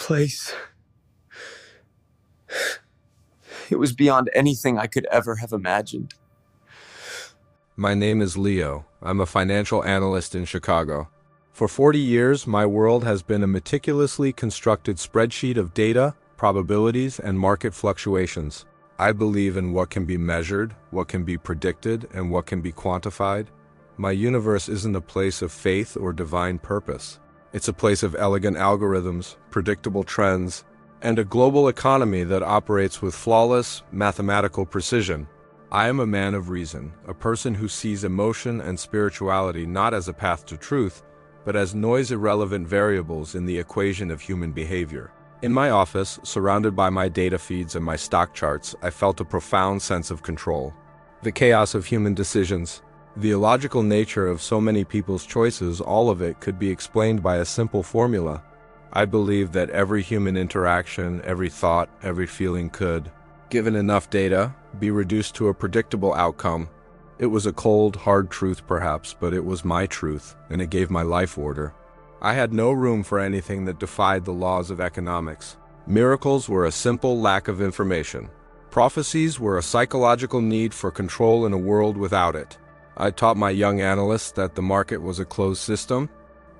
place. It was beyond anything I could ever have imagined. My name is Leo. I'm a financial analyst in Chicago. For 40 years, my world has been a meticulously constructed spreadsheet of data, probabilities, and market fluctuations. I believe in what can be measured, what can be predicted, and what can be quantified. My universe isn't a place of faith or divine purpose. It's a place of elegant algorithms, predictable trends, and a global economy that operates with flawless, mathematical precision. I am a man of reason, a person who sees emotion and spirituality not as a path to truth, but as noise-irrelevant variables in the equation of human behavior. In my office, surrounded by my data feeds and my stock charts, I felt a profound sense of control. The chaos of human decisions, the illogical nature of so many people's choices, all of it could be explained by a simple formula. I believe that every human interaction, every thought, every feeling could, given enough data, be reduced to a predictable outcome. It was a cold, hard truth perhaps, but it was my truth, and it gave my life order. I had no room for anything that defied the laws of economics. Miracles were a simple lack of information. Prophecies were a psychological need for control in a world without it. I taught my young analysts that the market was a closed system.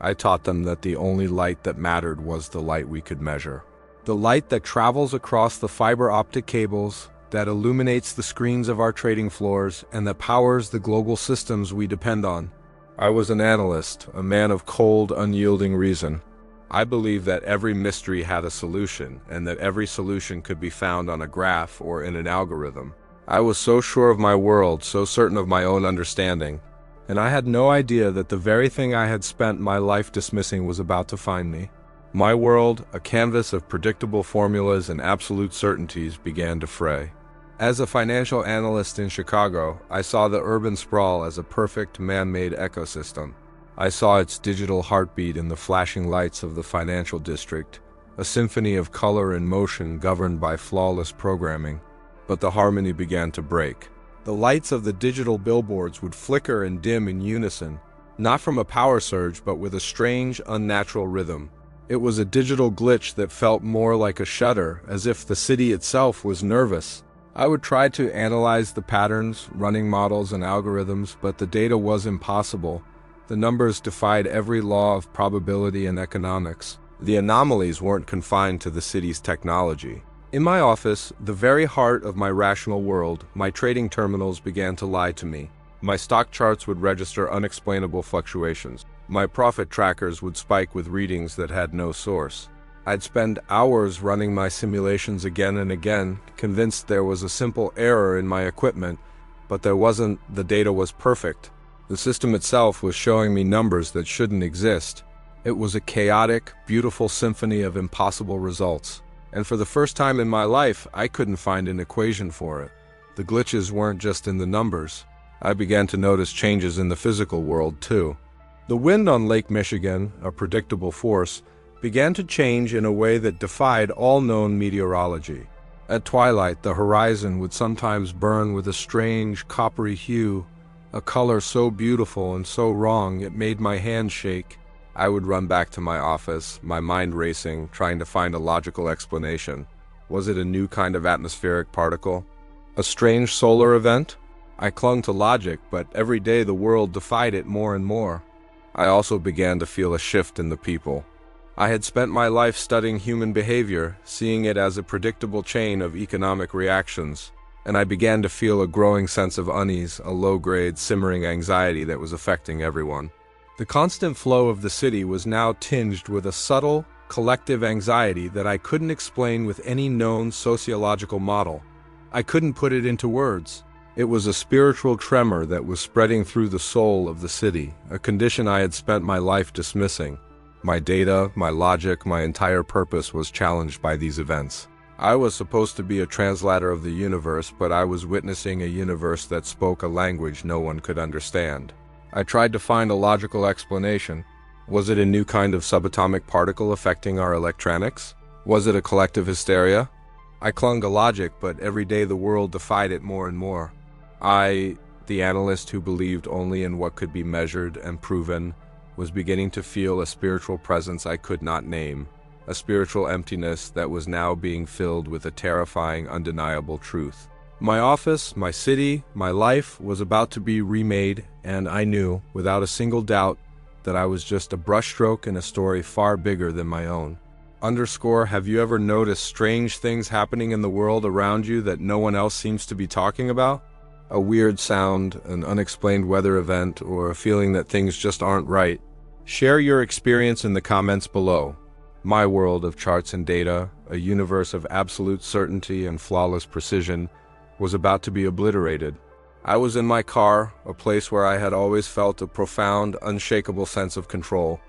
I taught them that the only light that mattered was the light we could measure. The light that travels across the fiber optic cables, that illuminates the screens of our trading floors, and that powers the global systems we depend on. I was an analyst, a man of cold, unyielding reason. I believed that every mystery had a solution, and that every solution could be found on a graph or in an algorithm. I was so sure of my world, so certain of my own understanding, and I had no idea that the very thing I had spent my life dismissing was about to find me. My world, a canvas of predictable formulas and absolute certainties, began to fray. As a financial analyst in Chicago, I saw the urban sprawl as a perfect man-made ecosystem. I saw its digital heartbeat in the flashing lights of the financial district, a symphony of color and motion governed by flawless programming. But the harmony began to break. The lights of the digital billboards would flicker and dim in unison, not from a power surge, but with a strange, unnatural rhythm. It was a digital glitch that felt more like a shudder, as if the city itself was nervous. I would try to analyze the patterns, running models, and algorithms, but the data was impossible. The numbers defied every law of probability and economics. The anomalies weren't confined to the city's technology. In my office, the very heart of my rational world, my trading terminals began to lie to me. My stock charts would register unexplainable fluctuations. My profit trackers would spike with readings that had no source. I'd spend hours running my simulations again and again, convinced there was a simple error in my equipment, but there wasn't. The data was perfect. The system itself was showing me numbers that shouldn't exist. It was a chaotic, beautiful symphony of impossible results. And for the first time in my life, I couldn't find an equation for it. The glitches weren't just in the numbers. I began to notice changes in the physical world, too. The wind on Lake Michigan, a predictable force, began to change in a way that defied all known meteorology. At twilight, the horizon would sometimes burn with a strange, coppery hue, a color so beautiful and so wrong it made my hands shake. I would run back to my office, my mind racing, trying to find a logical explanation. Was it a new kind of atmospheric particle? A strange solar event? I clung to logic, but every day the world defied it more and more. I also began to feel a shift in the people. I had spent my life studying human behavior, seeing it as a predictable chain of economic reactions, and I began to feel a growing sense of unease, a low-grade, simmering anxiety that was affecting everyone. The constant flow of the city was now tinged with a subtle, collective anxiety that I couldn't explain with any known sociological model. I couldn't put it into words. It was a spiritual tremor that was spreading through the soul of the city, a condition I had spent my life dismissing. My data, my logic, my entire purpose was challenged by these events. I was supposed to be a translator of the universe, but I was witnessing a universe that spoke a language no one could understand. I tried to find a logical explanation. Was it a new kind of subatomic particle affecting our electronics? Was it a collective hysteria? I clung to logic, but every day the world defied it more and more. I, the analyst who believed only in what could be measured and proven, was beginning to feel a spiritual presence I could not name. a spiritual emptiness that was now being filled with a terrifying, undeniable truth. My office, my city, my life was about to be remade, and I knew, without a single doubt, that I was just a brushstroke in a story far bigger than my own. Have you ever noticed strange things happening in the world around you that no one else seems to be talking about? A weird sound, an unexplained weather event, or a feeling that things just aren't right? Share your experience in the comments below. My world of charts and data, a universe of absolute certainty and flawless precision, was about to be obliterated. I was in my car, a place where I had always felt a profound, unshakable sense of control.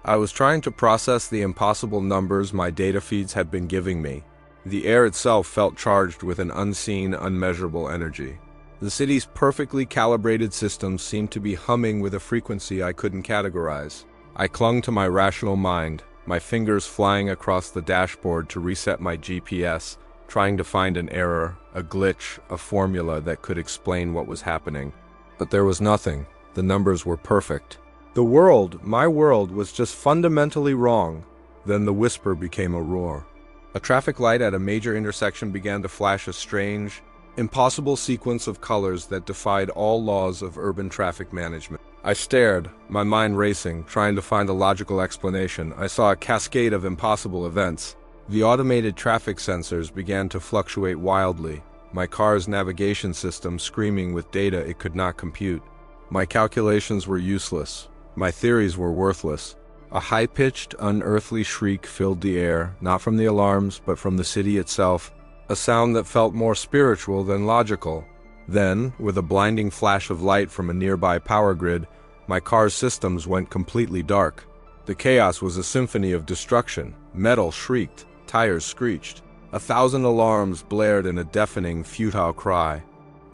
I was trying to process the impossible numbers my data feeds had been giving me. The air itself felt charged with an unseen, unmeasurable energy. The city's perfectly calibrated systems seemed to be humming with a frequency I couldn't categorize. I clung to my rational mind, my fingers flying across the dashboard to reset my GPS, trying to find an error, a glitch, a formula that could explain what was happening. But there was nothing. The numbers were perfect. The world, my world, was just fundamentally wrong. Then the whisper became a roar. A traffic light at a major intersection began to flash a strange, impossible sequence of colors that defied all laws of urban traffic management. I stared, my mind racing, trying to find a logical explanation. I saw a cascade of impossible events. The automated traffic sensors began to fluctuate wildly, my car's navigation system screaming with data it could not compute. My calculations were useless. My theories were worthless. A high-pitched, unearthly shriek filled the air, not from the alarms, but from the city itself, a sound that felt more spiritual than logical. Then, with a blinding flash of light from a nearby power grid, my car's systems went completely dark. The chaos was a symphony of destruction. Metal shrieked, tires screeched. 1,000 alarms blared in a deafening, futile cry.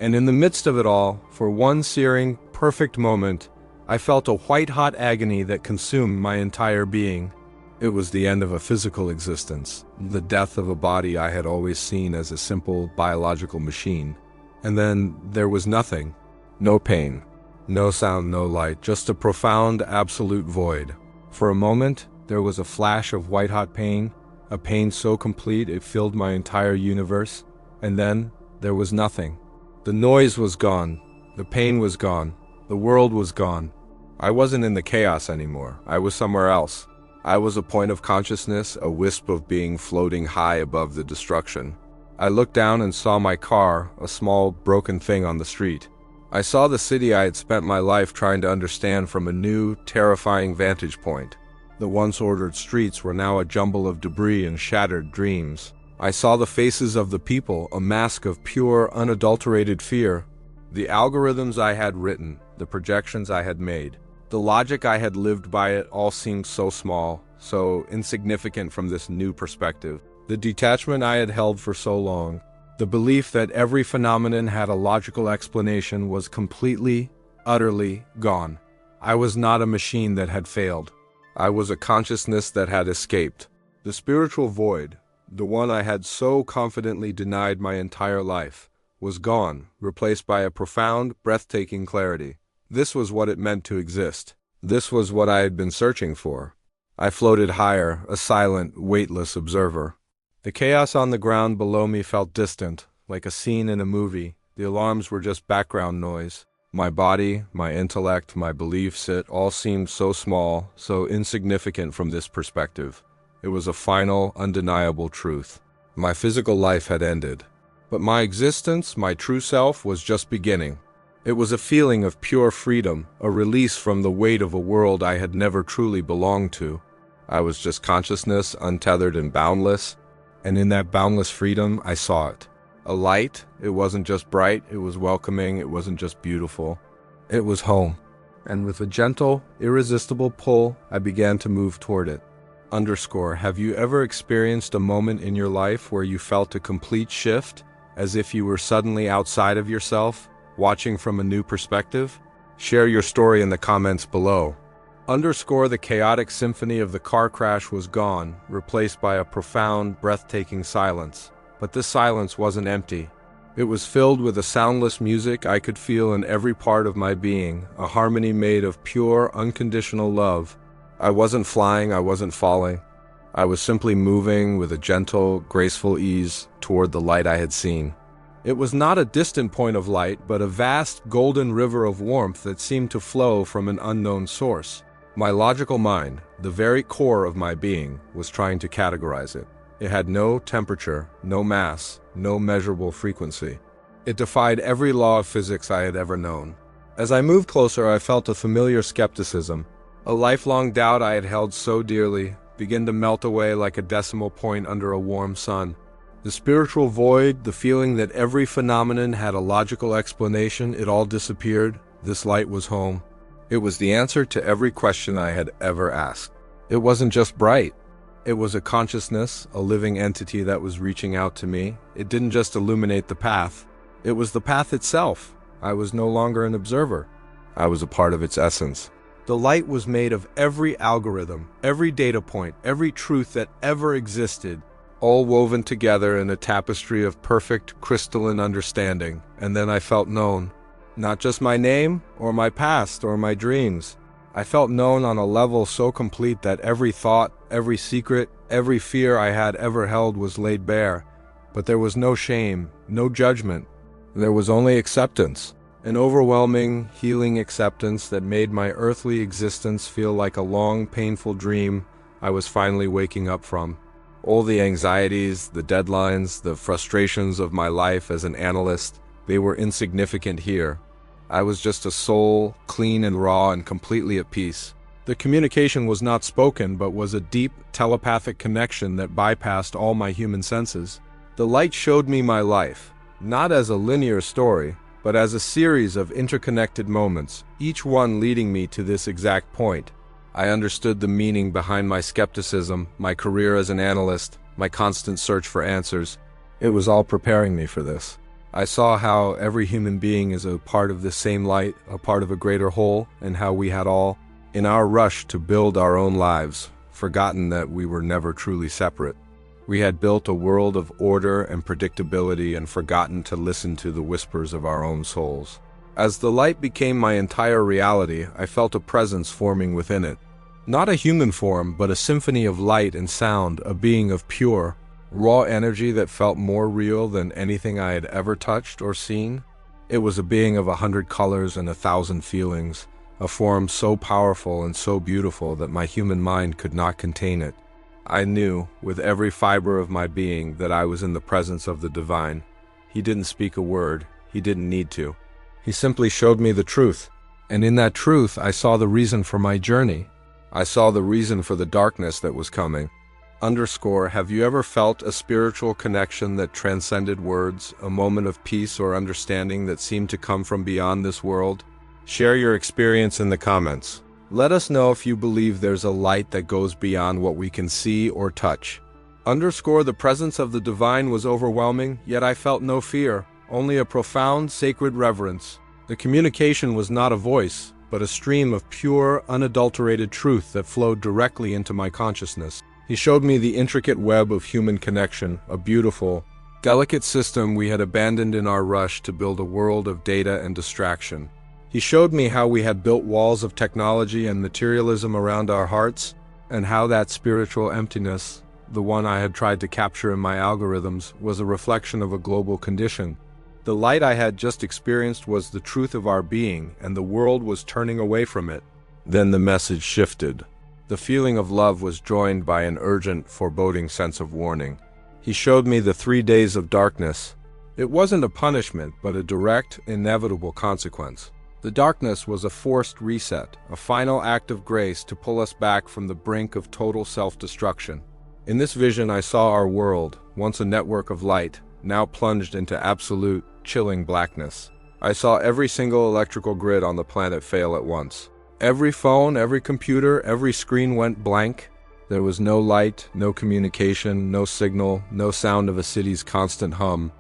And in the midst of it all, for one searing, perfect moment, I felt a white-hot agony that consumed my entire being. It was the end of a physical existence, the death of a body I had always seen as a simple, biological machine. And then there was nothing. No pain, no sound, no light, just a profound, absolute void. For a moment, there was a flash of white-hot pain, a pain so complete it filled my entire universe. And then there was nothing. The noise was gone. The pain was gone. The world was gone. I wasn't in the chaos anymore. I was somewhere else. I was a point of consciousness, a wisp of being floating high above the destruction. I looked down and saw my car, a small, broken thing on the street. I saw the city I had spent my life trying to understand from a new, terrifying vantage point. The once ordered streets were now a jumble of debris and shattered dreams. I saw the faces of the people, a mask of pure, unadulterated fear. The algorithms I had written, the projections I had made, the logic I had lived by, it all seemed so small, so insignificant from this new perspective. The detachment I had held for so long, the belief that every phenomenon had a logical explanation was completely, utterly gone. I was not a machine that had failed. I was a consciousness that had escaped. The spiritual void, the one I had so confidently denied my entire life, was gone, replaced by a profound, breathtaking clarity. This was what it meant to exist. This was what I had been searching for. I floated higher, a silent, weightless observer. The chaos on the ground below me felt distant, like a scene in a movie. The alarms were just background noise. My body, my intellect, my beliefs, it all seemed so small, so insignificant from this perspective. It was a final, undeniable truth. My physical life had ended. But my existence, my true self, was just beginning. It was a feeling of pure freedom, a release from the weight of a world I had never truly belonged to. I was just consciousness, untethered and boundless. And in that boundless freedom, I saw it. A light. It wasn't just bright, it was welcoming, it wasn't just beautiful. It was home. And with a gentle, irresistible pull, I began to move toward it. Have you ever experienced a moment in your life where you felt a complete shift, as if you were suddenly outside of yourself, watching from a new perspective? Share your story in the comments below. The chaotic symphony of the car crash was gone, replaced by a profound, breathtaking silence. But this silence wasn't empty. It was filled with a soundless music I could feel in every part of my being, a harmony made of pure, unconditional love. I wasn't flying, I wasn't falling. I was simply moving with a gentle, graceful ease toward the light I had seen. It was not a distant point of light, but a vast, golden river of warmth that seemed to flow from an unknown source. My logical mind, the very core of my being, was trying to categorize it. It had no temperature, no mass, no measurable frequency. It defied every law of physics I had ever known. As I moved closer, I felt a familiar skepticism. A lifelong doubt I had held so dearly began to melt away like a decimal point under a warm sun. The spiritual void, the feeling that every phenomenon had a logical explanation, it all disappeared. This light was home. It was the answer to every question I had ever asked. It wasn't just bright. It was a consciousness, a living entity that was reaching out to me. It didn't just illuminate the path. It was the path itself. I was no longer an observer. I was a part of its essence. The light was made of every algorithm, every data point, every truth that ever existed, all woven together in a tapestry of perfect, crystalline understanding. And then I felt known. Not just my name, or my past, or my dreams. I felt known on a level so complete that every thought, every secret, every fear I had ever held was laid bare. But there was no shame, no judgment. There was only acceptance. An overwhelming, healing acceptance that made my earthly existence feel like a long, painful dream I was finally waking up from. All the anxieties, the deadlines, the frustrations of my life as an analyst, they were insignificant here. I was just a soul, clean and raw and completely at peace. The communication was not spoken, but was a deep, telepathic connection that bypassed all my human senses. The light showed me my life, not as a linear story, but as a series of interconnected moments, each one leading me to this exact point. I understood the meaning behind my skepticism, my career as an analyst, my constant search for answers. It was all preparing me for this. I saw how every human being is a part of this same light, a part of a greater whole, and how we had all, in our rush to build our own lives, forgotten that we were never truly separate. We had built a world of order and predictability and forgotten to listen to the whispers of our own souls. As the light became my entire reality, I felt a presence forming within it. Not a human form, but a symphony of light and sound, a being of pure, raw energy that felt more real than anything I had ever touched or seen. It was a being of 100 colors and 1,000 feelings, a form so powerful and so beautiful that my human mind could not contain it. I knew, with every fiber of my being, that I was in the presence of the divine. He didn't speak a word. He didn't need to. He simply showed me the truth. And in that truth, I saw the reason for my journey. I saw the reason for the darkness that was coming. Have you ever felt a spiritual connection that transcended words, a moment of peace or understanding that seemed to come from beyond this world? Share your experience in the comments. Let us know if you believe there's a light that goes beyond what we can see or touch. The presence of the divine was overwhelming, yet I felt no fear, only a profound, sacred reverence. The communication was not a voice, but a stream of pure, unadulterated truth that flowed directly into my consciousness. He showed me the intricate web of human connection, a beautiful, delicate system we had abandoned in our rush to build a world of data and distraction. He showed me how we had built walls of technology and materialism around our hearts, and how that spiritual emptiness, the one I had tried to capture in my algorithms, was a reflection of a global condition. The light I had just experienced was the truth of our being, and the world was turning away from it. Then the message shifted. The feeling of love was joined by an urgent, foreboding sense of warning. He showed me the 3 days of darkness. It wasn't a punishment, but a direct, inevitable consequence. The darkness was a forced reset, a final act of grace to pull us back from the brink of total self-destruction. In this vision, I saw our world, once a network of light, now plunged into absolute, chilling blackness. I saw every single electrical grid on the planet fail at once. Every phone, every computer, every screen went blank. There was no light, no communication, no signal, no sound of a city's constant hum,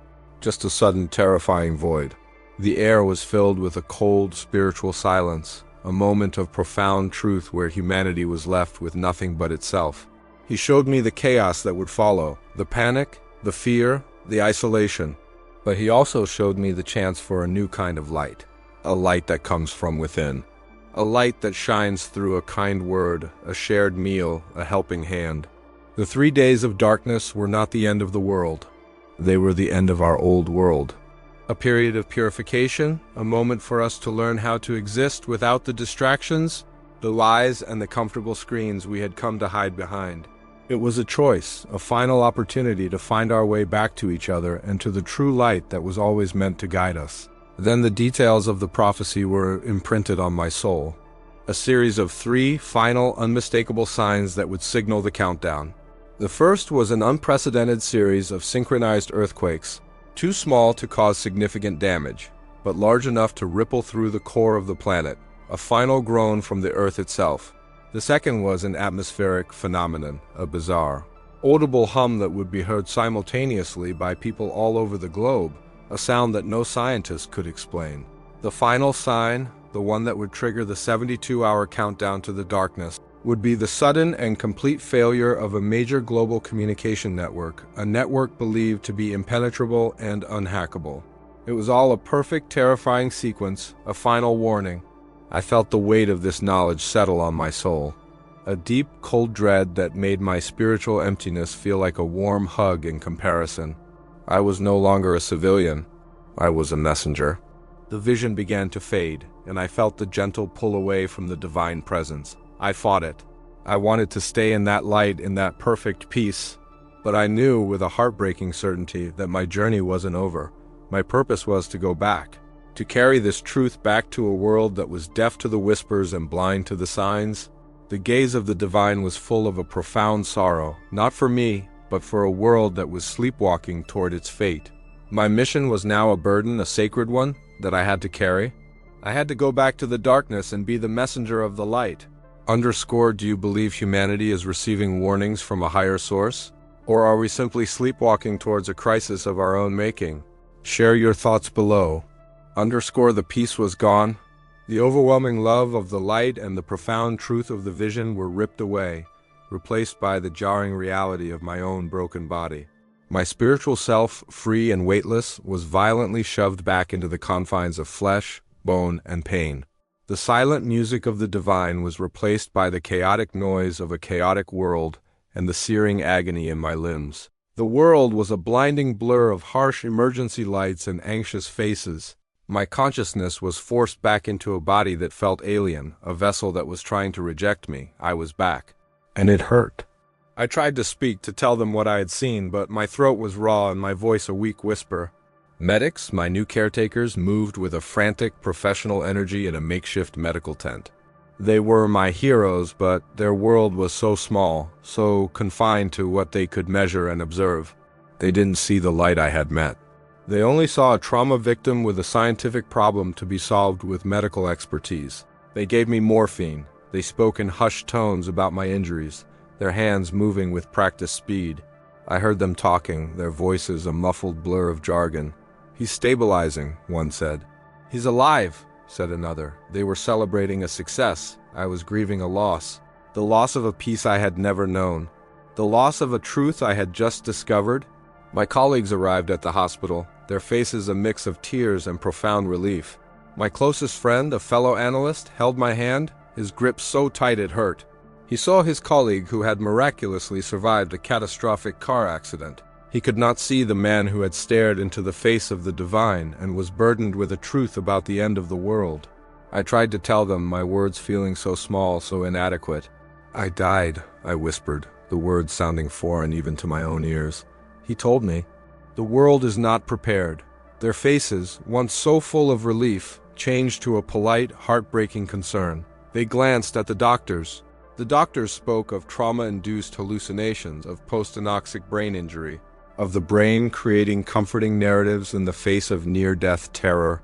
just a sudden terrifying void. The air was filled with a cold, spiritual silence, a moment of profound truth where humanity was left with nothing but itself. He showed me the chaos that would follow, the panic, the fear, the isolation. But he also showed me the chance for a new kind of light, a light that comes from within, a light that shines through a kind word, a shared meal, a helping hand. The 3 days of darkness were not the end of the world. They were the end of our old world. A period of purification, a moment for us to learn how to exist without the distractions, the lies, and the comfortable screens we had come to hide behind. It was a choice, a final opportunity to find our way back to each other and to the true light that was always meant to guide us. Then the details of the prophecy were imprinted on my soul. A series of 3 final, unmistakable signs that would signal the countdown. The first was an unprecedented series of synchronized earthquakes, too small to cause significant damage, but large enough to ripple through the core of the planet, a final groan from the Earth itself. The second was an atmospheric phenomenon, a bizarre, audible hum that would be heard simultaneously by people all over the globe, a sound that no scientist could explain. The final sign, the one that would trigger the 72-hour countdown to the darkness, would be the sudden and complete failure of a major global communication network, a network believed to be impenetrable and unhackable. It was all a perfect, terrifying sequence, a final warning. I felt the weight of this knowledge settle on my soul, a deep, cold dread that made my spiritual emptiness feel like a warm hug in comparison. I was no longer a civilian. I was a messenger. The vision began to fade, and I felt the gentle pull away from the divine presence. I fought it. I wanted to stay in that light, in that perfect peace, but I knew with a heartbreaking certainty that my journey wasn't over. My purpose was to go back, to carry this truth back to a world that was deaf to the whispers and blind to the signs. The gaze of the divine was full of a profound sorrow, not for me, but for a world that was sleepwalking toward its fate. My mission was now a burden, a sacred one, that I had to carry. I had to go back to the darkness and be the messenger of the light. Do you believe humanity is receiving warnings from a higher source? Or are we simply sleepwalking towards a crisis of our own making? Share your thoughts below. The peace was gone. The overwhelming love of the light and the profound truth of the vision were ripped away, replaced by the jarring reality of my own broken body. My spiritual self, free and weightless, was violently shoved back into the confines of flesh, bone, and pain. The silent music of the divine was replaced by the chaotic noise of a chaotic world and the searing agony in my limbs. The world was a blinding blur of harsh emergency lights and anxious faces. My consciousness was forced back into a body that felt alien, a vessel that was trying to reject me. I was back. And it hurt. I tried to speak, to tell them what I had seen, but my throat was raw and my voice a weak whisper. Medics, my new caretakers, moved with a frantic, professional energy in a makeshift medical tent. They were my heroes, but their world was so small, so confined to what they could measure and observe. They didn't see the light I had met. They only saw a trauma victim with a scientific problem to be solved with medical expertise. They gave me morphine. They spoke in hushed tones about my injuries, their hands moving with practiced speed. I heard them talking, their voices a muffled blur of jargon. "He's stabilizing," one said. "He's alive," said another. They were celebrating a success. I was grieving a loss. The loss of a peace I had never known. The loss of a truth I had just discovered. My colleagues arrived at the hospital, their faces a mix of tears and profound relief. My closest friend, a fellow analyst, held my hand, his grip so tight it hurt. He saw his colleague who had miraculously survived a catastrophic car accident. He could not see the man who had stared into the face of the divine and was burdened with a truth about the end of the world. I tried to tell them, my words feeling so small, so inadequate. "I died," I whispered, the words sounding foreign even to my own ears. He told me, "The world is not prepared." Their faces, once so full of relief, changed to a polite, heartbreaking concern. They glanced at the doctors. The doctors spoke of trauma-induced hallucinations, of post-anoxic brain injury, of the brain creating comforting narratives in the face of near-death terror.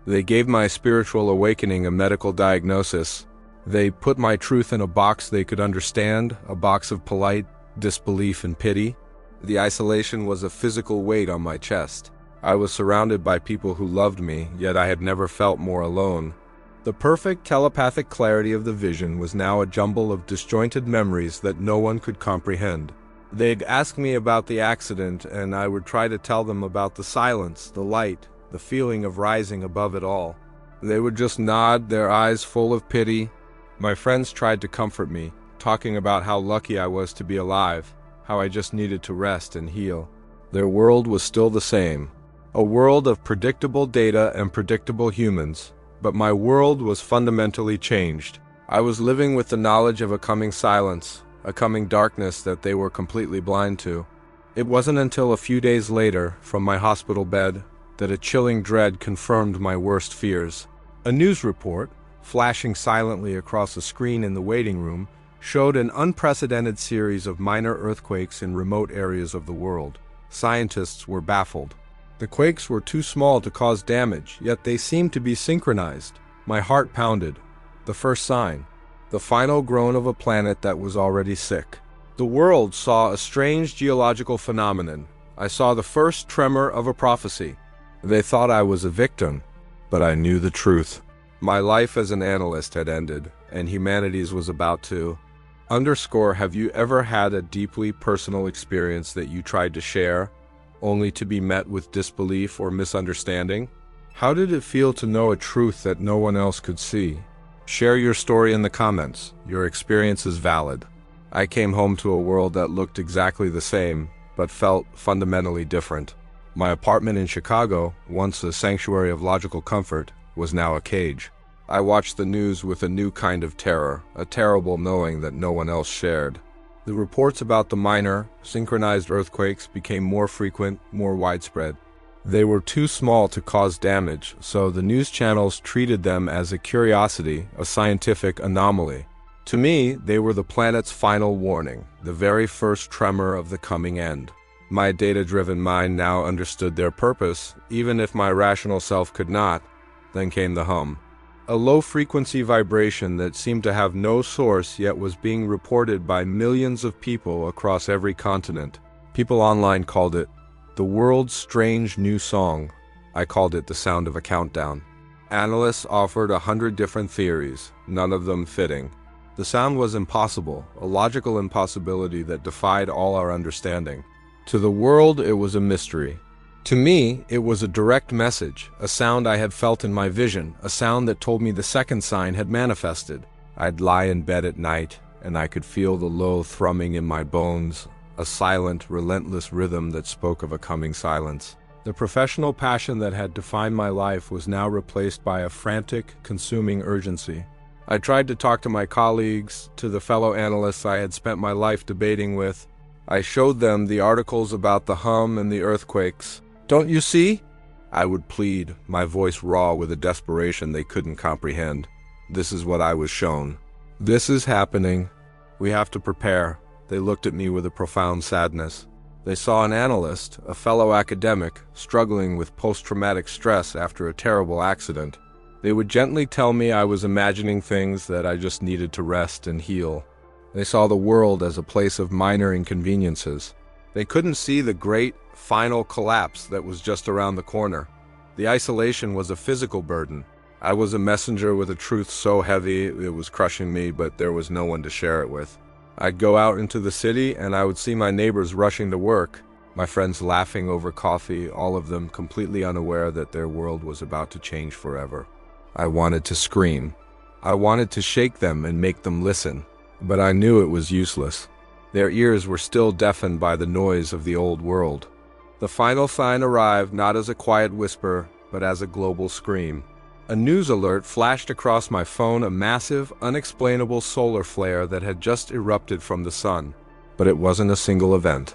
They gave my spiritual awakening a medical diagnosis. They put my truth in a box they could understand, a box of polite disbelief and pity. The isolation was a physical weight on my chest. I was surrounded by people who loved me, yet I had never felt more alone. The perfect telepathic clarity of the vision was now a jumble of disjointed memories that no one could comprehend. They'd ask me about the accident, and I would try to tell them about the silence, the light, the feeling of rising above it all. They would just nod, their eyes full of pity. My friends tried to comfort me, talking about how lucky I was to be alive, how I just needed to rest and heal. Their world was still the same, a world of predictable data and predictable humans, but my world was fundamentally changed. I was living with the knowledge of a coming silence, a coming darkness that they were completely blind to. It wasn't until a few days later, from my hospital bed, that a chilling dread confirmed my worst fears. A news report, flashing silently across a screen in the waiting room, showed an unprecedented series of minor earthquakes in remote areas of the world. Scientists were baffled. The quakes were too small to cause damage, yet they seemed to be synchronized. My heart pounded. The first sign. The final groan of a planet that was already sick. The world saw a strange geological phenomenon. I saw the first tremor of a prophecy. They thought I was a victim, but I knew the truth. My life as an analyst had ended, and humanity's was about to. Have you ever had a deeply personal experience that you tried to share, only to be met with disbelief or misunderstanding? How did it feel to know a truth that no one else could see? Share your story in the comments. Your experience is valid. I came home to a world that looked exactly the same, but felt fundamentally different. My apartment in Chicago, once a sanctuary of logical comfort, was now a cage. I watched the news with a new kind of terror, a terrible knowing that no one else shared. The reports about the minor, synchronized earthquakes became more frequent, more widespread. They were too small to cause damage, so the news channels treated them as a curiosity, a scientific anomaly. To me, they were the planet's final warning, the very first tremor of the coming end. My data-driven mind now understood their purpose, even if my rational self could not. Then came the hum. A low-frequency vibration that seemed to have no source yet was being reported by millions of people across every continent. People online called it the world's strange new song. I called it the sound of a countdown. Analysts offered 100 different theories, none of them fitting. The sound was impossible, a logical impossibility that defied all our understanding. To the world, it was a mystery. To me, it was a direct message, a sound I had felt in my vision, a sound that told me the second sign had manifested. I'd lie in bed at night, and I could feel the low thrumming in my bones, a silent, relentless rhythm that spoke of a coming silence. The professional passion that had defined my life was now replaced by a frantic, consuming urgency. I tried to talk to my colleagues, to the fellow analysts I had spent my life debating with. I showed them the articles about the hum and the earthquakes. "Don't you see?" I would plead, my voice raw with a desperation they couldn't comprehend. This is what I was shown. This is happening. We have to prepare. They looked at me with a profound sadness. They saw an analyst, a fellow academic, struggling with post-traumatic stress after a terrible accident. They would gently tell me I was imagining things, that I just needed to rest and heal. They saw the world as a place of minor inconveniences. They couldn't see the great, final collapse that was just around the corner. The isolation was a physical burden. I was a messenger with a truth so heavy it was crushing me, but there was no one to share it with. I'd go out into the city and I would see my neighbors rushing to work, my friends laughing over coffee, all of them completely unaware that their world was about to change forever. I wanted to scream. I wanted to shake them and make them listen, but I knew it was useless. Their ears were still deafened by the noise of the old world. The final sign arrived not as a quiet whisper, but as a global scream. A news alert flashed across my phone, a massive, unexplainable solar flare that had just erupted from the sun. But it wasn't a single event.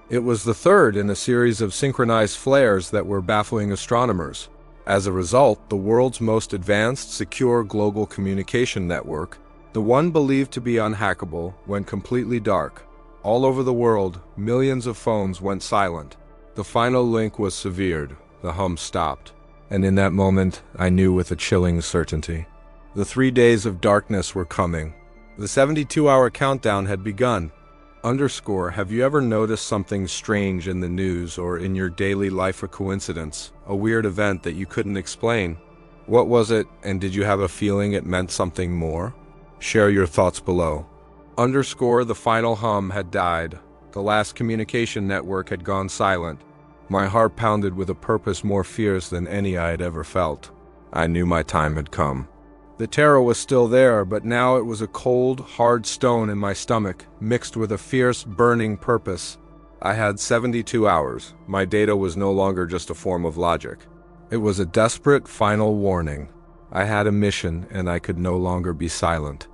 It was the third in a series of synchronized flares that were baffling astronomers. As a result, the world's most advanced, secure global communication network, the one believed to be unhackable, went completely dark. All over the world, millions of phones went silent. The final link was severed. The hum stopped. And in that moment, I knew with a chilling certainty. The 3 days of darkness were coming. The 72-hour countdown had begun. Have you ever noticed something strange in the news or in your daily life, a coincidence, a weird event that you couldn't explain? What was it, and did you have a feeling it meant something more? Share your thoughts below. The final hum had died. The last communication network had gone silent. My heart pounded with a purpose more fierce than any I had ever felt. I knew my time had come. The terror was still there, but now it was a cold, hard stone in my stomach, mixed with a fierce, burning purpose. I had 72 hours. My data was no longer just a form of logic. It was a desperate, final warning. I had a mission, and I could no longer be silent.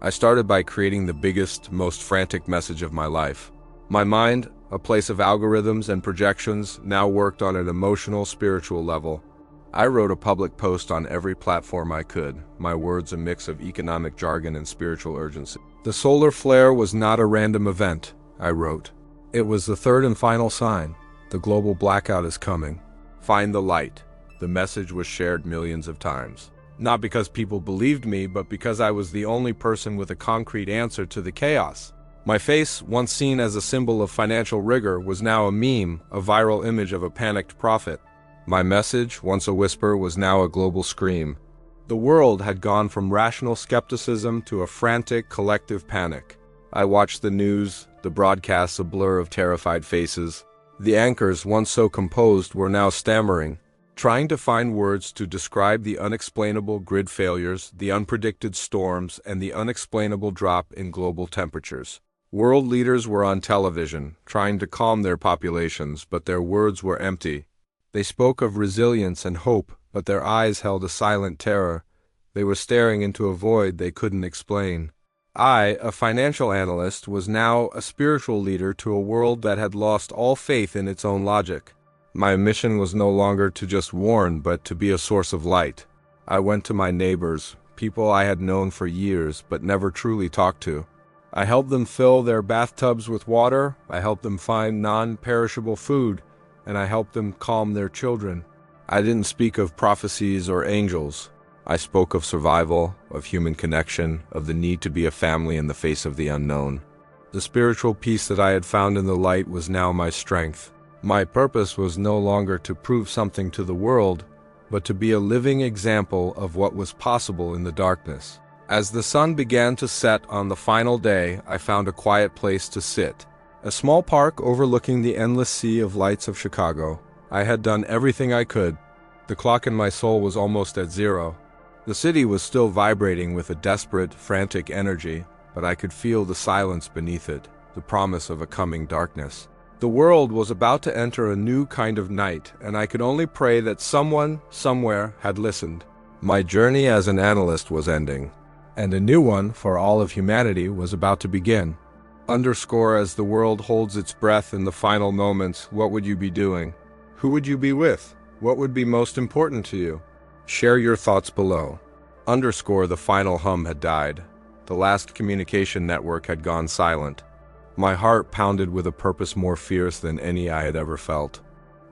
I started by creating the biggest, most frantic message of my life. My mind, a place of algorithms and projections, now worked on an emotional, spiritual level. I wrote a public post on every platform I could, my words a mix of economic jargon and spiritual urgency. The solar flare was not a random event, I wrote. It was the third and final sign. The global blackout is coming. Find the light. The message was shared millions of times. Not because people believed me, but because I was the only person with a concrete answer to the chaos. My face, once seen as a symbol of financial rigor, was now a meme, a viral image of a panicked prophet. My message, once a whisper, was now a global scream. The world had gone from rational skepticism to a frantic, collective panic. I watched the news, the broadcasts a blur of terrified faces. The anchors, once so composed, were now stammering, trying to find words to describe the unexplainable grid failures, the unpredicted storms, and the unexplainable drop in global temperatures. World leaders were on television, trying to calm their populations, but their words were empty. They spoke of resilience and hope, but their eyes held a silent terror. They were staring into a void they couldn't explain. I, a financial analyst, was now a spiritual leader to a world that had lost all faith in its own logic. My mission was no longer to just warn, but to be a source of light. I went to my neighbors, people I had known for years but never truly talked to. I helped them fill their bathtubs with water, I helped them find non-perishable food, and I helped them calm their children. I didn't speak of prophecies or angels. I spoke of survival, of human connection, of the need to be a family in the face of the unknown. The spiritual peace that I had found in the light was now my strength. My purpose was no longer to prove something to the world, but to be a living example of what was possible in the darkness. As the sun began to set on the final day, I found a quiet place to sit. A small park overlooking the endless sea of lights of Chicago. I had done everything I could. The clock in my soul was almost at zero. The city was still vibrating with a desperate, frantic energy, but I could feel the silence beneath it, the promise of a coming darkness. The world was about to enter a new kind of night, and I could only pray that someone, somewhere, had listened. My journey as an analyst was ending, and a new one for all of humanity was about to begin. Underscore as the world holds its breath in the final moments, what would you be doing? Who would you be with? What would be most important to you? Share your thoughts below. Underscore the final hum had died. The last communication network had gone silent. My heart pounded with a purpose more fierce than any I had ever felt.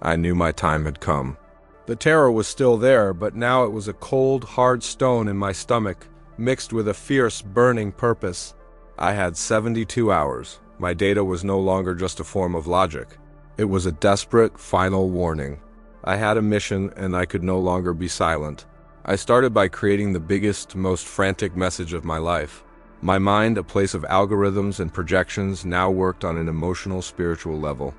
I knew my time had come. The terror was still there, but now it was a cold, hard stone in my stomach, mixed with a fierce, burning purpose. I had 72 hours. My data was no longer just a form of logic. It was a desperate, final warning. I had a mission, and I could no longer be silent. I started by creating the biggest, most frantic message of my life. My mind, a place of algorithms and projections, now worked on an emotional, spiritual level.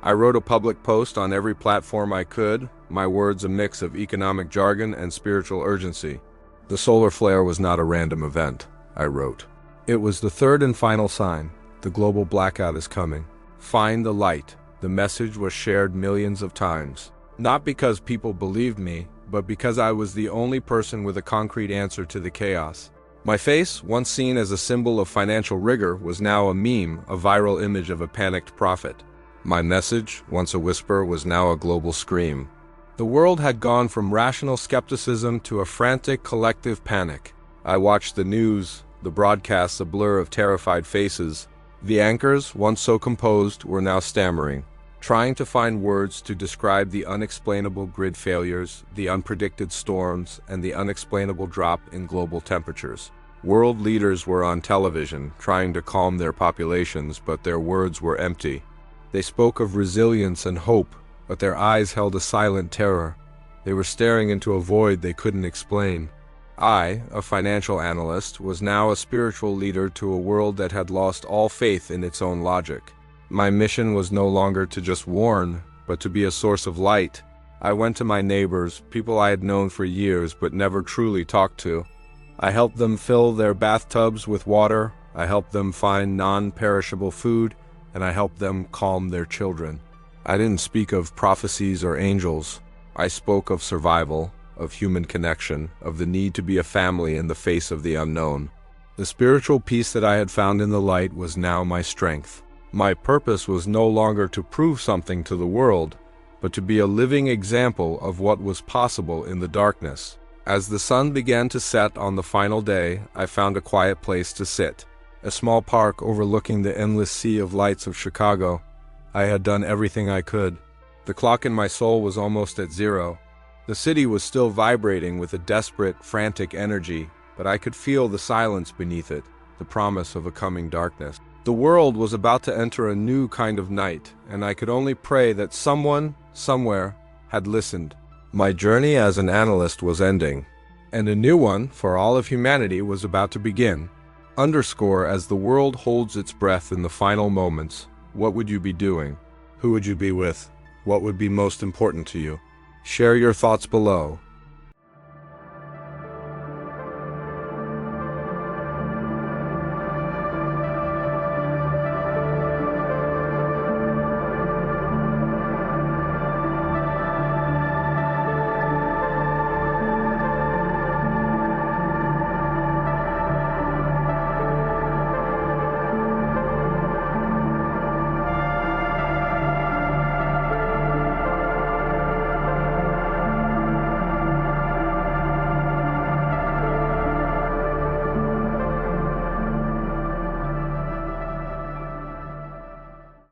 I wrote a public post on every platform I could, my words a mix of economic jargon and spiritual urgency. The solar flare was not a random event, I wrote. It was the third and final sign. The global blackout is coming. Find the light. The message was shared millions of times. Not because people believed me, but because I was the only person with a concrete answer to the chaos. My face, once seen as a symbol of financial rigor, was now a meme, a viral image of a panicked prophet. My message, once a whisper, was now a global scream. The world had gone from rational skepticism to a frantic collective panic. I watched the news, the broadcasts a blur of terrified faces. The anchors, once so composed, were now stammering, trying to find words to describe the unexplainable grid failures, the unpredicted storms, and the unexplainable drop in global temperatures. World leaders were on television, trying to calm their populations, but their words were empty. They spoke of resilience and hope, but their eyes held a silent terror. They were staring into a void they couldn't explain. I, a financial analyst, was now a spiritual leader to a world that had lost all faith in its own logic. My mission was no longer to just warn, but to be a source of light. I went to my neighbors, people I had known for years but never truly talked to. I helped them fill their bathtubs with water, I helped them find non-perishable food, and I helped them calm their children. I didn't speak of prophecies or angels. I spoke of survival, of human connection, of the need to be a family in the face of the unknown. The spiritual peace that I had found in the light was now my strength. My purpose was no longer to prove something to the world, but to be a living example of what was possible in the darkness. As the sun began to set on the final day, I found a quiet place to sit. A small park overlooking the endless sea of lights of Chicago. I had done everything I could. The clock in my soul was almost at zero. The city was still vibrating with a desperate, frantic energy, but I could feel the silence beneath it, the promise of a coming darkness. The world was about to enter a new kind of night, and I could only pray that someone, somewhere, had listened. My journey as an analyst was ending, and a new one for all of humanity was about to begin. Underscore, as the world holds its breath in the final moments, what would you be doing? Who would you be with? What would be most important to you? Share your thoughts below.